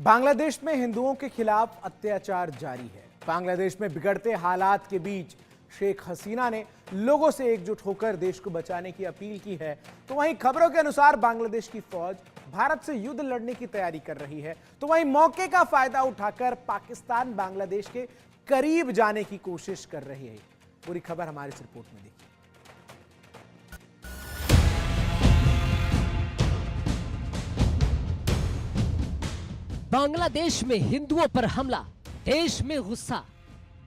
बांग्लादेश में हिंदुओं के खिलाफ अत्याचार जारी है। बांग्लादेश में बिगड़ते हालात के बीच शेख हसीना ने लोगों से एकजुट होकर देश को बचाने की अपील की है। तो वहीं खबरों के अनुसार बांग्लादेश की फौज भारत से युद्ध लड़ने की तैयारी कर रही है। तो वहीं मौके का फायदा उठाकर पाकिस्तान बांग्लादेश के करीब जाने की कोशिश कर रही है। पूरी खबर हमारी इस रिपोर्ट में देखिए। बांग्लादेश में हिंदुओं पर हमला, देश में गुस्सा,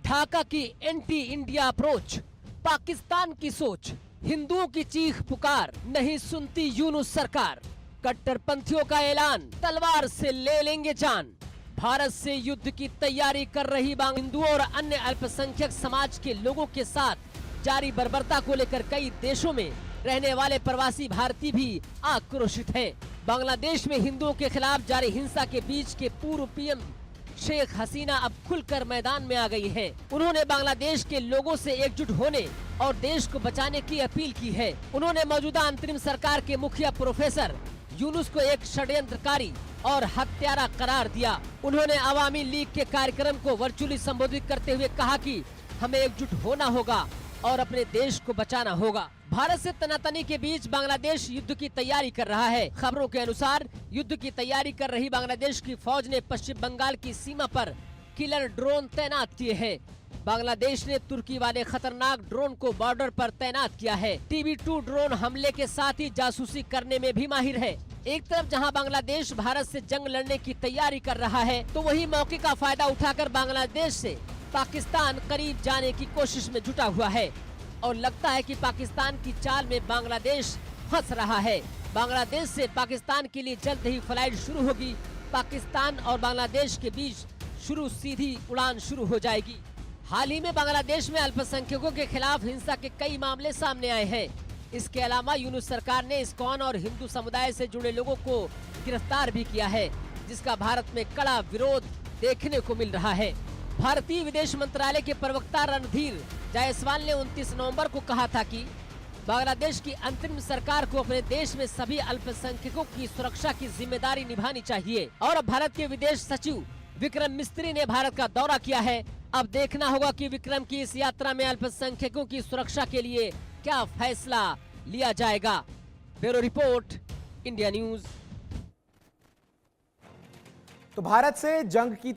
ढाका की एंटी इंडिया अप्रोच, पाकिस्तान की सोच, हिंदुओं की चीख पुकार, नहीं सुनती यूनुस सरकार, कट्टरपंथियों का ऐलान, तलवार से ले लेंगे जान। भारत से युद्ध की तैयारी कर रही हिंदुओं और अन्य अल्पसंख्यक समाज के लोगों के साथ जारी बर्बरता को लेकर कई देशों में रहने वाले प्रवासी भारतीय भी आक्रोशित हैं। बांग्लादेश में हिंदुओं के खिलाफ जारी हिंसा के बीच के पूर्व पीएम शेख हसीना अब खुलकर मैदान में आ गई हैं। उन्होंने बांग्लादेश के लोगों से एकजुट होने और देश को बचाने की अपील की है। उन्होंने मौजूदा अंतरिम सरकार के मुखिया प्रोफेसर यूनुस को एक षड्यंत्रकारी और हत्यारा करार दिया। उन्होंने अवामी लीग के कार्यक्रम को वर्चुअली संबोधित करते हुए कहा कि हमें एकजुट होना होगा और अपने देश को बचाना होगा। भारत से तनातनी के बीच बांग्लादेश युद्ध की तैयारी कर रहा है। खबरों के अनुसार युद्ध की तैयारी कर रही बांग्लादेश की फौज ने पश्चिम बंगाल की सीमा पर किलर ड्रोन तैनात किए हैं। बांग्लादेश ने तुर्की वाले खतरनाक ड्रोन को बॉर्डर पर तैनात किया है। TB2 ड्रोन हमले के साथ ही जासूसी करने में भी माहिर है। एक तरफ जहां बांग्लादेश भारत से जंग लड़ने की तैयारी कर रहा है, तो वही मौके का फायदा उठाकर बांग्लादेश से पाकिस्तान करीब जाने की कोशिश में जुटा हुआ है और लगता है कि पाकिस्तान की चाल में बांग्लादेश फंस रहा है। बांग्लादेश से पाकिस्तान के लिए जल्द ही फ्लाइट शुरू होगी। पाकिस्तान और बांग्लादेश के बीच सीधी उड़ान शुरू हो जाएगी। हाल ही में बांग्लादेश में अल्पसंख्यकों के खिलाफ हिंसा के कई मामले सामने आए हैं। इसके अलावा यूनुस सरकार ने इस्कॉन और हिंदू समुदाय से जुड़े लोगों को गिरफ्तार भी किया है, जिसका भारत में कड़ा विरोध देखने को मिल रहा है। भारतीय विदेश मंत्रालय के प्रवक्ता रणधीर जायसवाल ने 29 नवंबर को कहा था कि बांग्लादेश की अंतरिम सरकार को अपने देश में सभी अल्पसंख्यकों की सुरक्षा की जिम्मेदारी निभानी चाहिए। और अब भारत के विदेश सचिव विक्रम मिस्त्री ने भारत का दौरा किया है। अब देखना होगा कि विक्रम की इस यात्रा में अल्पसंख्यकों की सुरक्षा के लिए क्या फैसला लिया जाएगा। Bureau report, India news. तो भारत से जंग की